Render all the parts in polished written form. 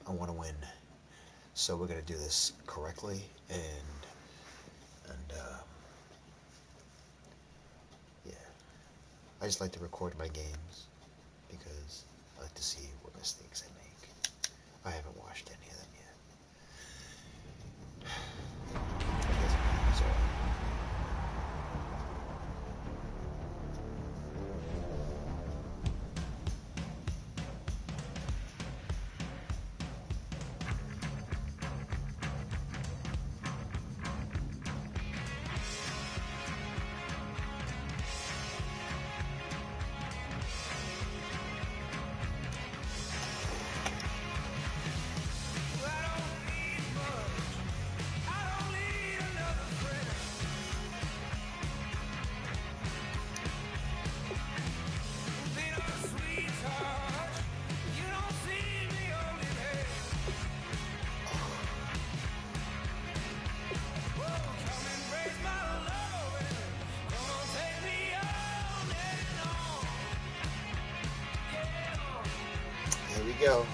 I want to win. So we're going to do this correctly, and yeah. I just like to record my games because I like to see what mistakes I make. I haven't watched any of them yet. So, here we go.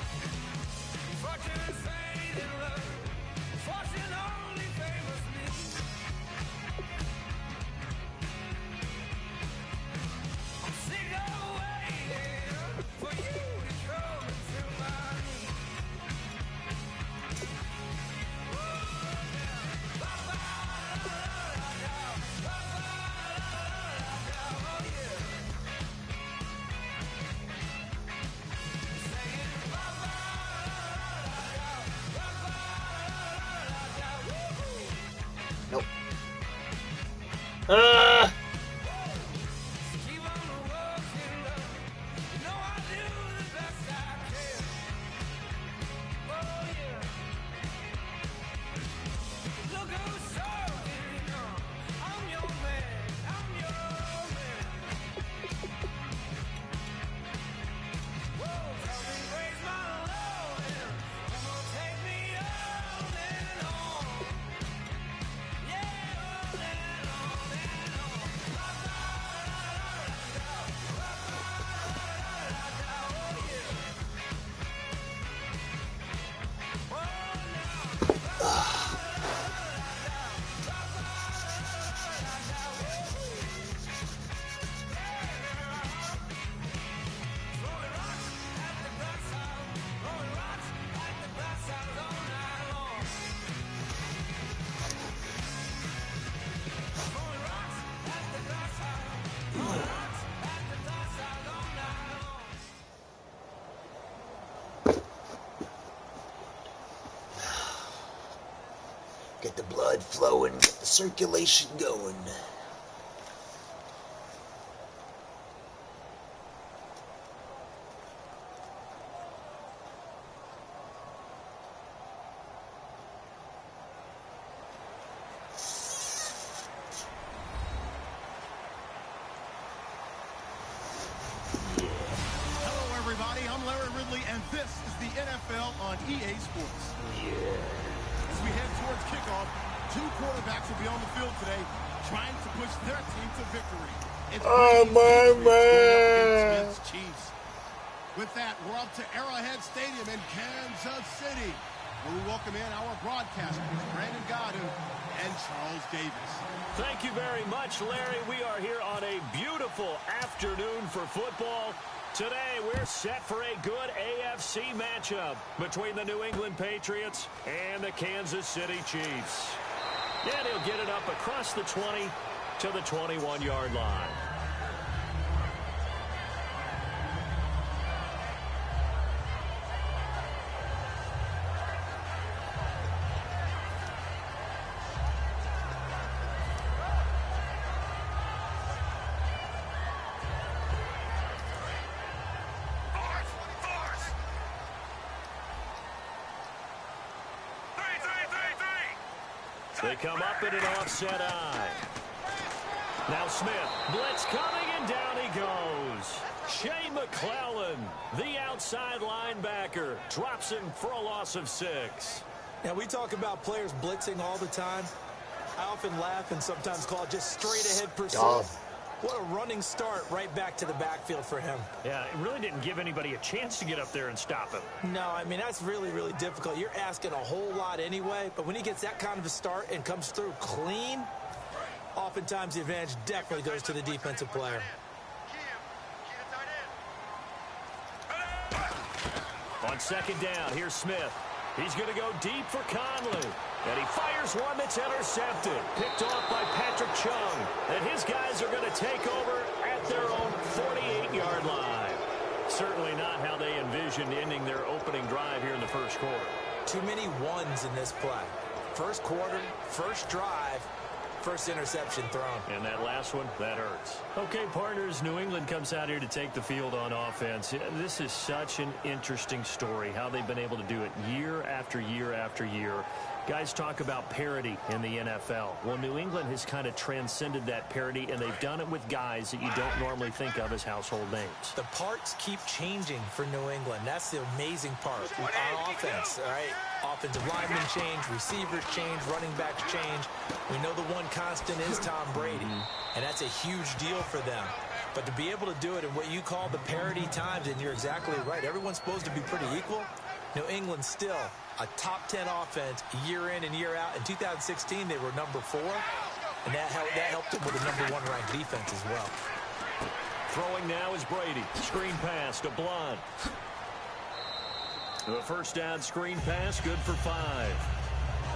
Nope. Get the blood flowing, get the circulation going. Hello, everybody. I'm Larry Ridley, and this is the NFL on EA Sports. As we head towards kickoff, two quarterbacks will be on the field today trying to push their team to victory. It's Smith's Chiefs. With that, we're up to Arrowhead Stadium in Kansas City, where we welcome in our broadcasters, Brandon Godden and Charles Davis. Thank you very much, Larry. We are here on a beautiful afternoon for football. Today, we're set for a good AFC matchup between the New England Patriots and the Kansas City Chiefs. And he'll get it up across the 20 to the 21-yard line. They come up in an offset eye. Now Smith, blitz coming, and down he goes. Shea McClellan, the outside linebacker, drops him for a loss of 6. Now, we talk about players blitzing all the time. I often laugh and sometimes call it just straight ahead pursuit. What a running start right back to the backfield for him. Yeah, it really didn't give anybody a chance to get up there and stop him. No, I mean, that's really, really difficult. You're asking a whole lot anyway, but when he gets that kind of a start and comes through clean, oftentimes the advantage definitely goes to the defensive player. On second down, here's Smith. He's going to go deep for Conley. And he fires one that's intercepted. Picked off by Patrick Chung. And his guys are going to take over at their own 48-yard line. Certainly not how they envisioned ending their opening drive here in the first quarter. Too many ones in this play. First quarter, first drive, first interception thrown. And that last one, that hurts. Okay, partners, New England comes out here to take the field on offense. This is such an interesting story, how they've been able to do it year after year after year. Guys talk about parity in the NFL. Well, New England has kind of transcended that parity, and they've done it with guys that you don't normally think of as household names. The parts keep changing for New England. That's the amazing part. On offense, all right? Offensive linemen change, receivers change, running backs change. We know the one constant is Tom Brady, and that's a huge deal for them. But to be able to do it in what you call the parity times, and you're exactly right, everyone's supposed to be pretty equal. New England still a top 10 offense year in and year out. In 2016, they were number 4, and that helped them with a number 1 ranked defense as well. Throwing now is Brady. Screen pass to Blunt. The first down screen pass, good for 5.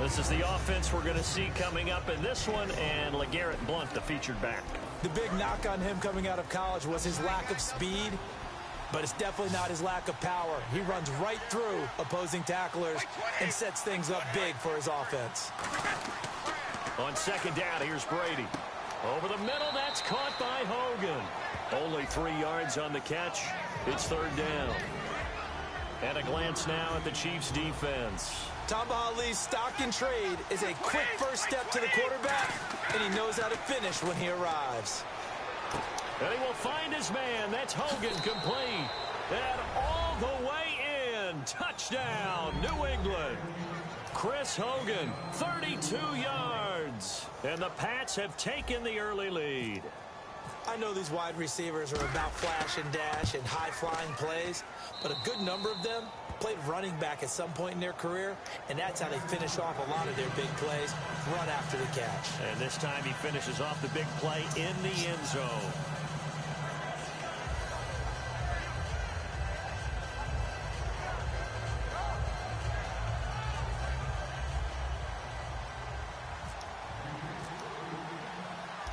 This is the offense we're going to see coming up in this one, and LeGarrette Blunt, the featured back. The big knock on him coming out of college was his lack of speed, but it's definitely not his lack of power. He runs right through opposing tacklers and sets things up big for his offense. On second down, here's Brady. Over the middle, that's caught by Hogan. Only 3 yards on the catch. It's third down. And a glance now at the Chiefs' defense. Tamba Hali's stock and trade is a quick first step to the quarterback, and he knows how to finish when he arrives. And he will find his man. That's Hogan, complete. And all the way in. Touchdown, New England. Chris Hogan, 32 yards. And the Pats have taken the early lead. I know these wide receivers are about flash and dash and high-flying plays, but a good number of them played running back at some point in their career, and that's how they finish off a lot of their big plays, run after the catch. And this time he finishes off the big play in the end zone.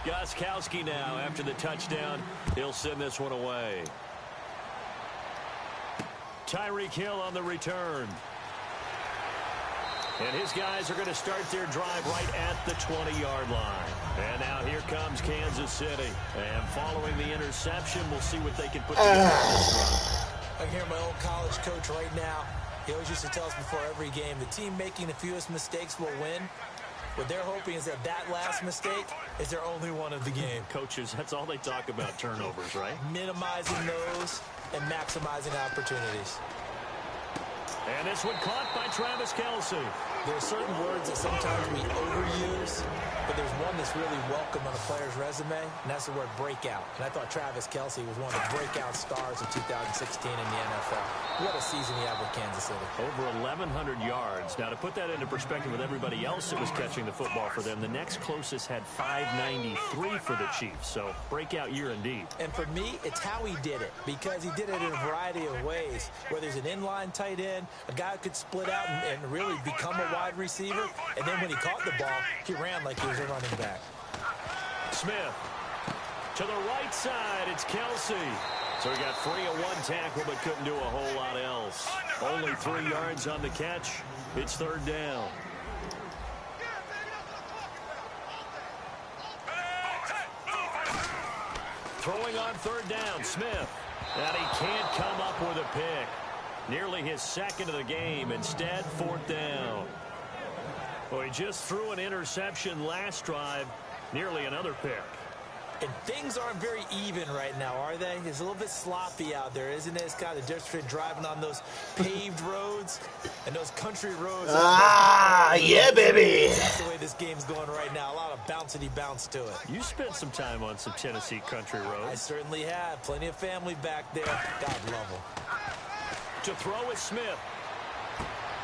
Gostkowski now after the touchdown. He'll send this one away. Tyreek Hill on the return. And his guys are going to start their drive right at the 20-yard line. And now here comes Kansas City. And following the interception, we'll see what they can put together in this run. I hear my old college coach right now. He always used to tell us before every game, the team making the fewest mistakes will win. What they're hoping is that last mistake is their only one of the game. Coaches, that's all they talk about, turnovers, right? Minimizing those and maximizing opportunities. And this one caught by Travis Kelce. There are certain words that sometimes we overuse, but there's one that's really welcome on a player's resume, and that's the word breakout. And I thought Travis Kelce was one of the breakout stars of 2016 in the NFL. What a season he had with Kansas City. Over 1,100 yards. Now, to put that into perspective with everybody else that was catching the football for them, the next closest had 593 for the Chiefs. So, breakout year indeed. And for me, it's how he did it, because he did it in a variety of ways, whether he's an inline tight end, a guy who could split out and really become a wide receiver, and then when he caught the ball, he ran like he was a running back. Smith to the right side. It's Kelce. So he got free of one tackle but couldn't do a whole lot else. Only 3 yards on the catch. It's third down. Throwing on third down, Smith. And he can't come up with a pick. Nearly his second of the game. Instead, fourth down. Well, he just threw an interception last drive. Nearly another pick. And things aren't very even right now, are they? It's a little bit sloppy out there, isn't it? It's kind of the difference between driving on those paved roads and those country roads. Yeah, baby. That's the way this game's going right now. A lot of bouncy bounce to it. You spent some time on some Tennessee country roads. I certainly have. Plenty of family back there. God love them. To throw is Smith.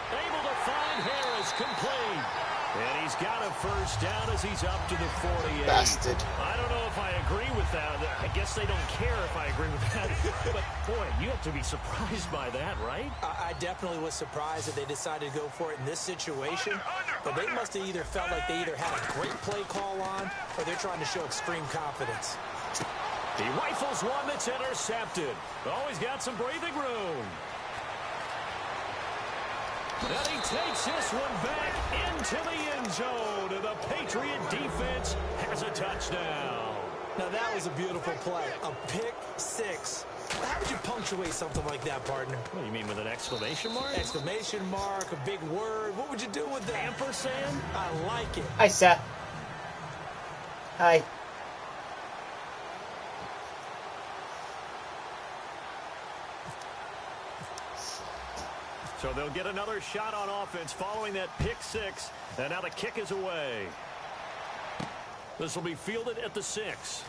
Able to find Harris, complete. And he's got a first down as he's up to the 48. Bastard. I don't know if I agree with that. I guess they don't care if I agree with that. But, boy, you have to be surprised by that, right? I definitely was surprised that they decided to go for it in this situation. But they must have either felt like they either had a great play call on or they're trying to show extreme confidence. He rifles one that's intercepted. Always got some breathing room. And he takes this one back into the end zone. And the Patriot defense has a touchdown. Now, that was a beautiful play. A pick six. How would you punctuate something like that, partner? What do you mean, with an exclamation mark? Exclamation mark, a big word. What would you do with that? Ampersand? I like it. Hi, sir. Hi. So they'll get another shot on offense following that pick six. And now the kick is away. This will be fielded at the 6.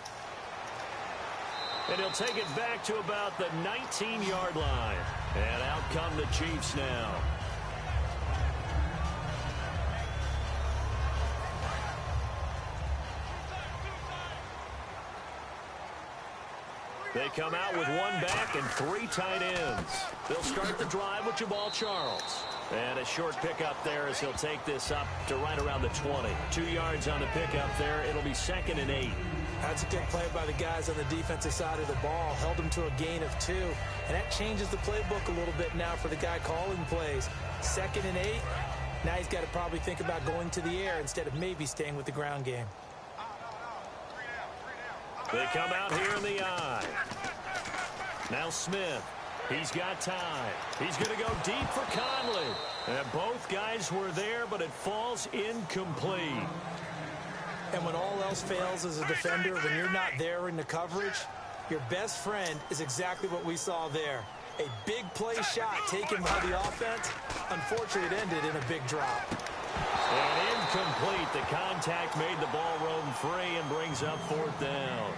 And he'll take it back to about the 19-yard line. And out come the Chiefs now. They come out with one back and 3 tight ends. They'll start the drive with Jamal Charles. And a short pickup there as he'll take this up to right around the 20. 2 yards on the pickup there. It'll be 2nd and 8. That's a good play by the guys on the defensive side of the ball. Held them to a gain of 2. And that changes the playbook a little bit now for the guy calling plays. 2nd and 8. Now he's got to probably think about going to the air instead of maybe staying with the ground game. They come out here in the eye. Now Smith. He's got time. He's going to go deep for Conley. And both guys were there, but it falls incomplete. And when all else fails as a defender, when you're not there in the coverage, your best friend is exactly what we saw there. A big play shot taken by the offense. Unfortunately, it ended in a big drop. And incomplete. The contact made the ball roam free and brings up 4th down.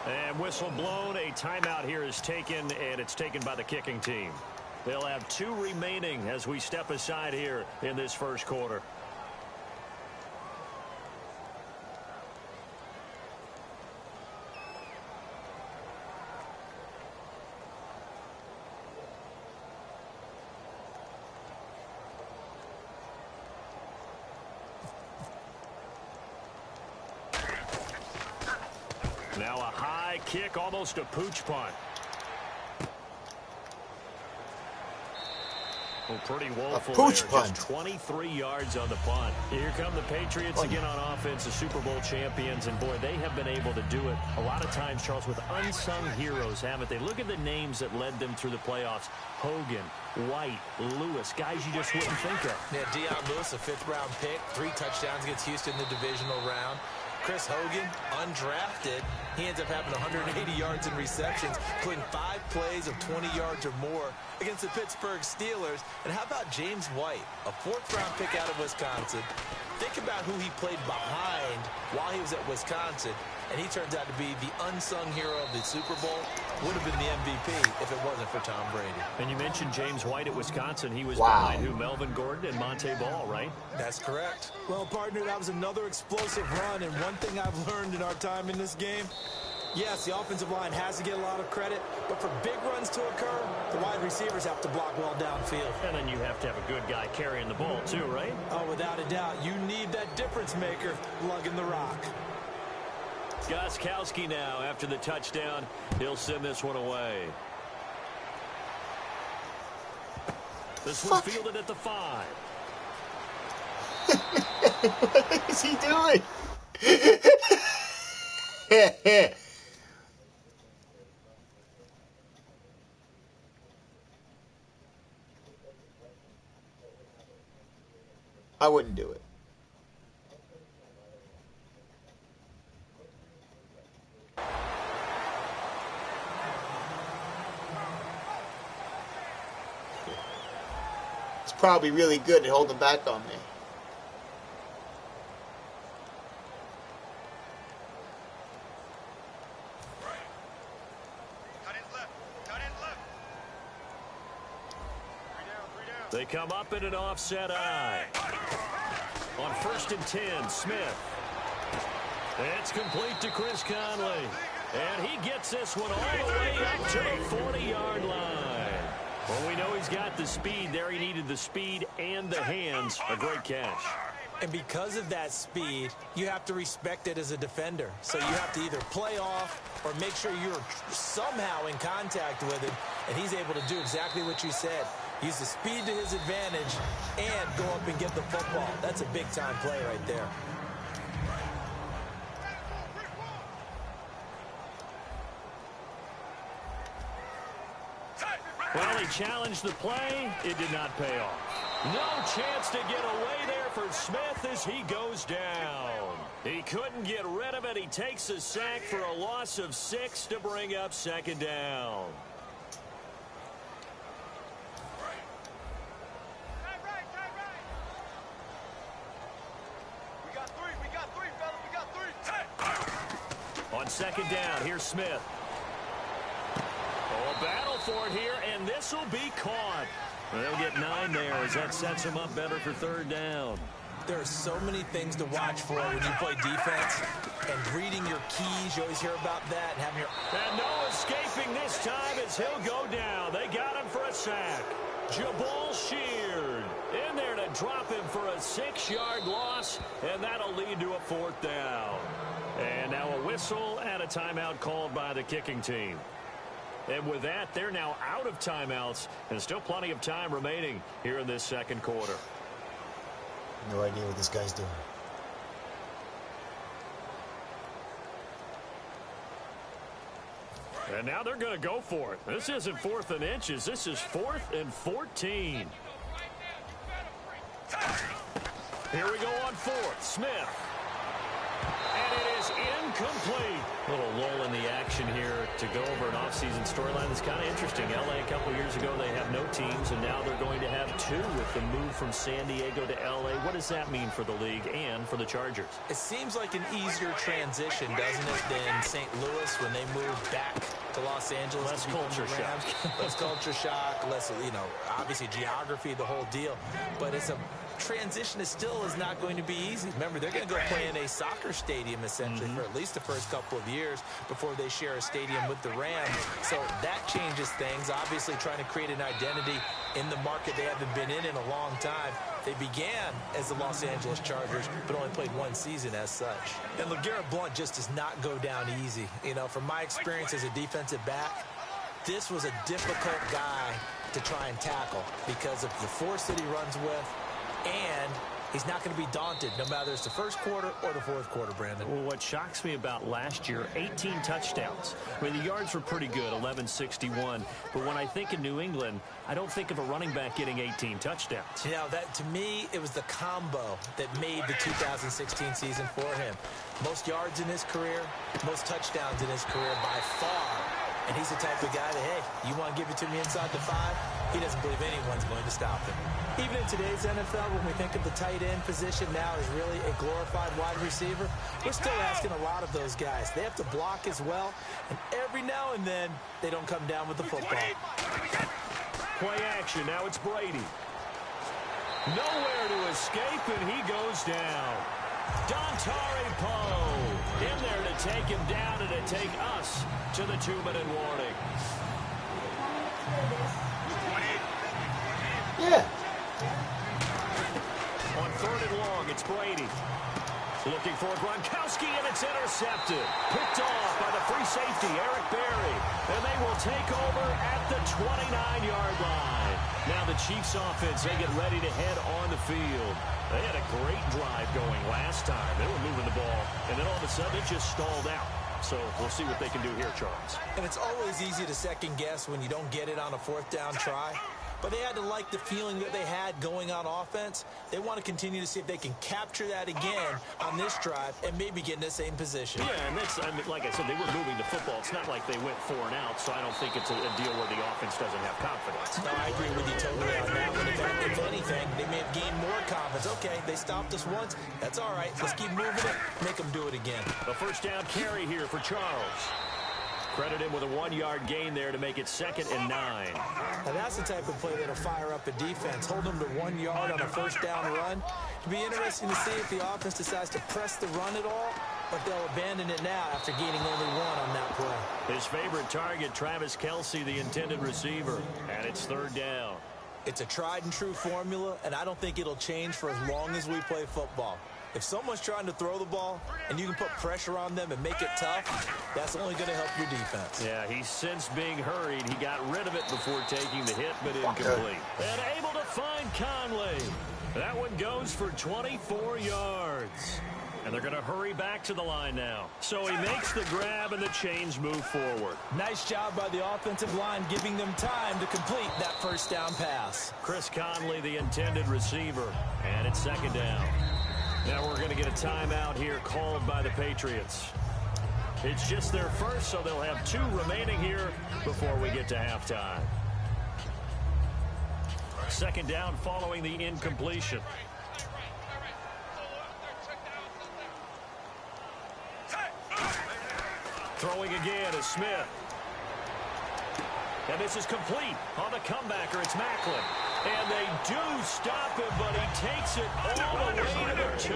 And whistle blown. A timeout here is taken, and it's taken by the kicking team. They'll have 2 remaining as we step aside here in this first quarter. Now a high kick, almost a pooch punt. Well, pretty woeful pooch there. punt. Just 23 yards on the punt. Here come the Patriots again on offense, the Super Bowl champions. And, boy, they have been able to do it a lot of times, Charles, with unsung heroes, haven't they? Look at the names that led them through the playoffs. Hogan, White, Lewis, guys you just wouldn't think of. Yeah, Deion Lewis, a 5th-round pick, 3 touchdowns against Houston in the divisional round. Chris Hogan, undrafted. He ends up having 180 yards in receptions, including 5 plays of 20 yards or more against the Pittsburgh Steelers. And how about James White, a 4th-round pick out of Wisconsin? Think about who he played behind while he was at Wisconsin, and he turns out to be the unsung hero of the Super Bowl. Would have been the MVP if it wasn't for Tom Brady. And you mentioned James White at Wisconsin. He was Wow. behind who? Melvin Gordon and Monte Ball, right? That's correct. Well, partner, that was another explosive run, and one thing I've learned in our time in this game, yes, the offensive line has to get a lot of credit, but for big runs to occur, the wide receivers have to block well downfield. And then you have to have a good guy carrying the ball, too, right? Oh, without a doubt. You need that difference maker lugging the rock. Gostkowski now, after the touchdown, he'll send this one away. This one's fielded at the 5. What is he doing? I wouldn't do it. probably really good at holding back on me. They come up in an offset eye. On 1st and 10, Smith. It's complete to Chris Conley. And he gets this one all the way up to the 40-yard line. Well, we know he's got the speed there. He needed the speed and the hands. A great catch. And because of that speed, you have to respect it as a defender. So you have to either play off or make sure you're somehow in contact with him. And he's able to do exactly what you said. Use the speed to his advantage and go up and get the football. That's a big-time play right there. Well, he challenged the play. It did not pay off. No chance to get away there for Smith as he goes down. He couldn't get rid of it. He takes a sack for a loss of 6 to bring up 2nd down. On 2nd down, here's Smith. Oh, a battle for it here, and this will be caught. They'll get 9 there as that sets them up better for 3rd down. There are so many things to watch for when you play defense, and reading your keys, you always hear about that, and having your... And no escaping this time as he'll go down. They got him for a sack. Jabal Sheard in there to drop him for a 6-yard loss, and that'll lead to a 4th down. And now a whistle and a timeout called by the kicking team. And with that, they're now out of timeouts, and still plenty of time remaining here in this 2nd quarter. No idea what this guy's doing. And now they're going to go for it. This isn't 4th and inches. This is 4th and 14. Here we go on 4th. Smith. And it is incomplete. A little lull in the action here to go over an offseason storyline that's kind of interesting. LA a couple years ago, they have no teams, and now they're going to have 2 with the move from San Diego to LA. What does that mean for the league and for the Chargers? It seems like an easier transition, doesn't it, than St. Louis when they moved back to Los Angeles. Less culture shock. Less culture shock, less, obviously geography, the whole deal. But it's a transition still is not going to be easy. Remember, they're going to go play in a soccer stadium, essentially, for at least the first couple of years before they share a stadium with the Rams. So that changes things. Obviously, trying to create an identity in the market they haven't been in a long time. They began as the Los Angeles Chargers, but only played 1 season as such. And LeGarrette Blount just does not go down easy. From my experience as a defensive back, this was a difficult guy to try and tackle because of the force that he runs with, and he's not going to be daunted no matter it's the 1st quarter or the 4th quarter, Brandon. Well, what shocks me about last year, 18 touchdowns. I mean, the yards were pretty good, 1161. But when I think of New England, I don't think of a running back getting 18 touchdowns. That to me, it was the combo that made the 2016 season for him. Most yards in his career, most touchdowns in his career by far. And he's the type of guy that, hey, you want to give it to me inside the 5? He doesn't believe anyone's going to stop him. Even in today's NFL, when we think of the tight end position now as really a glorified wide receiver, we're still asking a lot of those guys. They have to block as well, and every now and then, they don't come down with the football. Play action. Now it's Brady. Nowhere to escape, and he goes down. Dontari Poe in there to take him down and to take us to the 2-minute warning. Yeah. On 3rd and long, it's Brady. Looking for Gronkowski, and it's intercepted. Picked off by the free safety, Eric Berry. And they will take over at the 29-yard line. Now the Chiefs offense, they get ready to head on the field. They had a great drive going last time. They were moving the ball, and then all of a sudden it just stalled out. So we'll see what they can do here, Charles. And it's always easy to second guess when you don't get it on a 4th down try. But they had to like the feeling that they had going on offense. They want to continue to see if they can capture that again on this drive and maybe get in the same position. Yeah, and that's, like I said, they were moving the football. It's not like they went 4 and out, so I don't think it's a deal where the offense doesn't have confidence. No, I agree with you totally on that one. If anything, stopped us once. That's all right. Let's keep moving it. Make them do it again. A first down carry here for Charles. Credit him with a 1-yard gain there to make it 2nd and 9. Now that's the type of play that'll fire up a defense. Hold them to 1 yard on a first down run. It'll be interesting to see if the offense decides to press the run at all, but they'll abandon it now after gaining only 1 on that play. His favorite target, Travis Kelce, the intended receiver, and it's 3rd down. It's a tried and true formula, and I don't think it'll change for as long as we play football. If someone's trying to throw the ball and you can put pressure on them and make it tough, that's only going to help your defense. Yeah, he's since being hurried. He got rid of it before taking the hit, but incomplete. And able to find Conley. That one goes for 24 yards. And they're going to hurry back to the line now. So he makes the grab and the chains move forward. Nice job by the offensive line giving them time to complete that first down pass. Chris Conley, the intended receiver. And it's 2nd down. Now we're going to get a timeout here called by the Patriots. It's just their first, so they'll have 2 remaining here before we get to halftime. 2nd down following the incompletion. Throwing again is Smith. And this is complete on the comebacker. It's Macklin. And they do stop him, but he takes it all the way to the 2.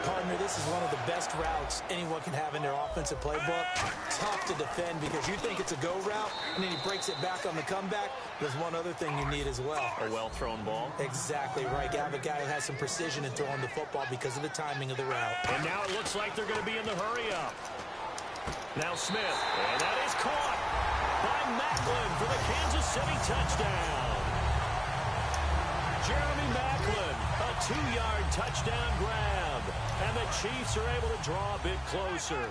Partner, this is one of the best routes anyone can have in their offensive playbook. Tough to defend because you think it's a go route, and then he breaks it back on the comeback. There's one other thing you need as well. A well-thrown ball. Exactly right. You have a guy who has some precision in throwing the football because of the timing of the route. And now it looks like they're going to be in the hurry-up. Now Smith, and that is caught by Macklin for the Kansas City touchdown. Jeremy Macklin, a 2-yard touchdown grab. And the Chiefs are able to draw a bit closer.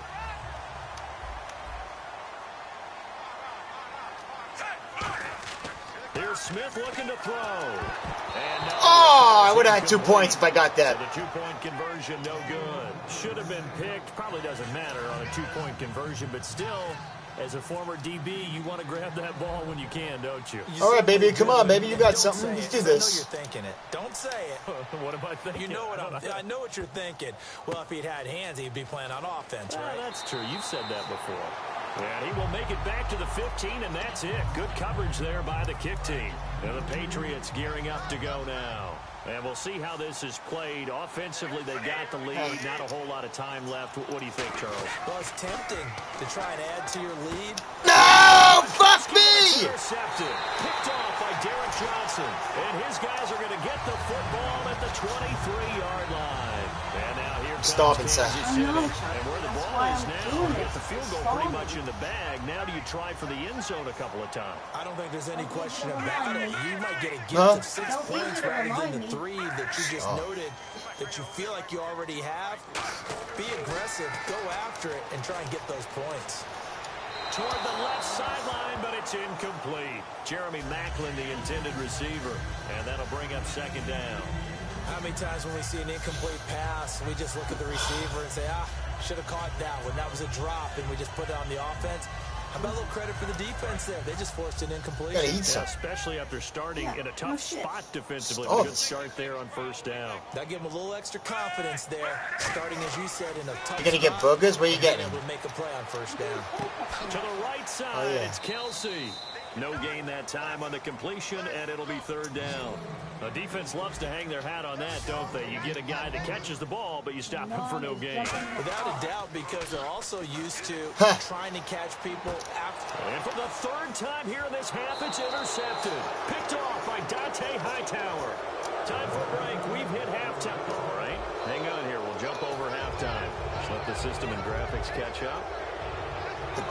Here's Smith looking to throw. And I would have had 2 points if I got that. So the 2-point conversion, no good. Should have been picked. Probably doesn't matter on a 2-point conversion, but still, as a former DB, you want to grab that ball when you can, don't you? All right, baby, come on, baby, you got something. Let's do this. I know you're thinking it. Don't say it. What am I thinking? You know what I know what you're thinking. Well, if he'd had hands, he'd be playing on offense, right? That's true. You've said that before. And he will make it back to the 15, and that's it. Good coverage there by the kick team. And the Patriots gearing up to go now. And we'll see how this is played. Offensively, they got the lead. Not a whole lot of time left. What do you think, Charles? Well, it's tempting to try and add to your lead. No! Fuck me! Intercepted. Picked off by Derek Johnson. And his guys are going to get the football at the 23-yard line. And now here comes Stop it, Seth. And where the ball is now, you get the field goal pretty much in the bag. Now do you try for the end zone a couple of times? I don't think there's any question about it. You might get a gift of 6 points rather than the 3 that you just noted that you feel like you already have. Be aggressive, go after it, and try and get those points. Toward the left sideline, but it's incomplete. Jeremy Macklin, the intended receiver, and that'll bring up 2nd down. How many times when we see an incomplete pass, we just look at the receiver and say, should have caught that one. That was a drop, and we just put it on the offense. How about a little credit for the defense there? They just forced an incompletion. Yeah, especially after starting in a tough spot defensively. A good start there on 1st down. That gave them a little extra confidence there. Starting, as you said, in a tough spot. You're going to get boogers? Where are you getting? Able to make a play on 1st down. To the right side, it's Kelce. No gain that time on the completion, and it'll be 3rd down. The defense loves to hang their hat on that, don't they? You get a guy that catches the ball, but you stop him for no gain. Without a doubt, because they're also used to trying to catch people after. And for the 3rd time here in this half, it's intercepted. Picked off by Dante Hightower. Time for a break. We've hit halftime. All right, hang on here. We'll jump over halftime. Just let the system and graphics catch up.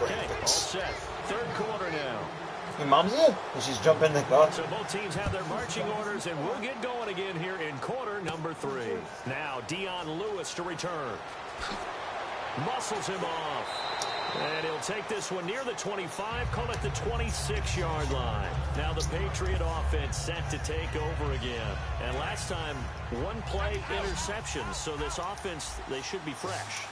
Okay, all set. 3rd quarter now. Your mom's here? She's jumping in the car. So both teams have their marching orders, and we'll get going again here in quarter number 3. Now, Dion Lewis to return. Muscles him off. And he'll take this one near the 25, call it the 26-yard line. Now the Patriot offense set to take over again. And last time, 1-play interceptions. So this offense, they should be fresh.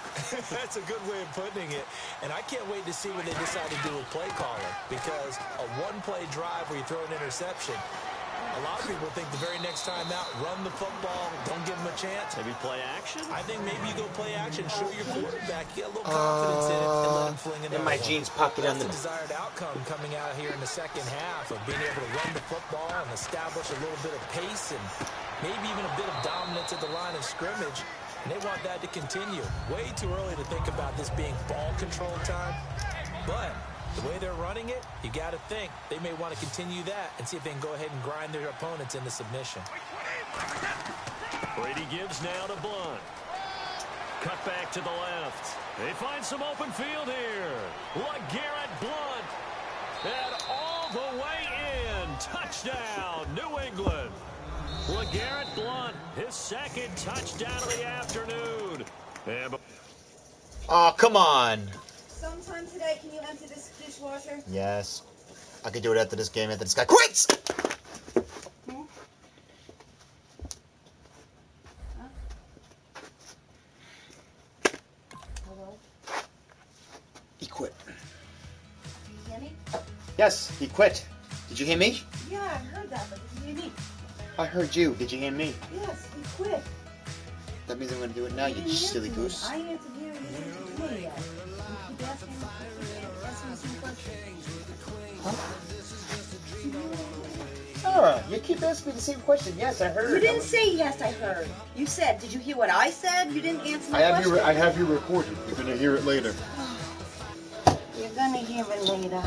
That's a good way of putting it. And I can't wait to see what they decide to do with play calling. Because a 1-play drive where you throw an interception, a A lot of people think the very next time out, run the football, don't give him a chance. Maybe play action? I think maybe you go play action, show your quarterback, get a little confidence in it, and let him fling it. In my jeans pocket That's on the desired outcome coming out here in the second half of being able to run the football and establish a little bit of pace and maybe even a bit of dominance at the line of scrimmage. And they want that to continue. Way too early to think about this being ball control time, but the way they're running it, you got to think they may want to continue that and see if they can go ahead and grind their opponents into submission. Brady gives now to Blunt. Cut back to the left. They find some open field here. LeGarrette Blunt. And all the way in. Touchdown, New England. LeGarrette Blunt, his second touchdown of the afternoon. Oh, come on. Sometime today, can you empty this dishwasher? Yes. I could do it after this game, after this guy quits! Hmm? Huh? Hello? He quit. Do you hear me? Yes, he quit. Did you hear me? Yeah, I heard that, but did you hear me? I heard you. Did you hear me? Yes, he quit. That means I'm going to do it now, you silly goose. I answered you, you didn't answer me yet. You keep asking me some questions. Sarah, you keep asking me the same question. Yes, I heard. You didn't say yes, I heard. You said, did you hear what I said? You didn't answer my question. I have you recorded. You're going to hear it later. You're going to hear it later.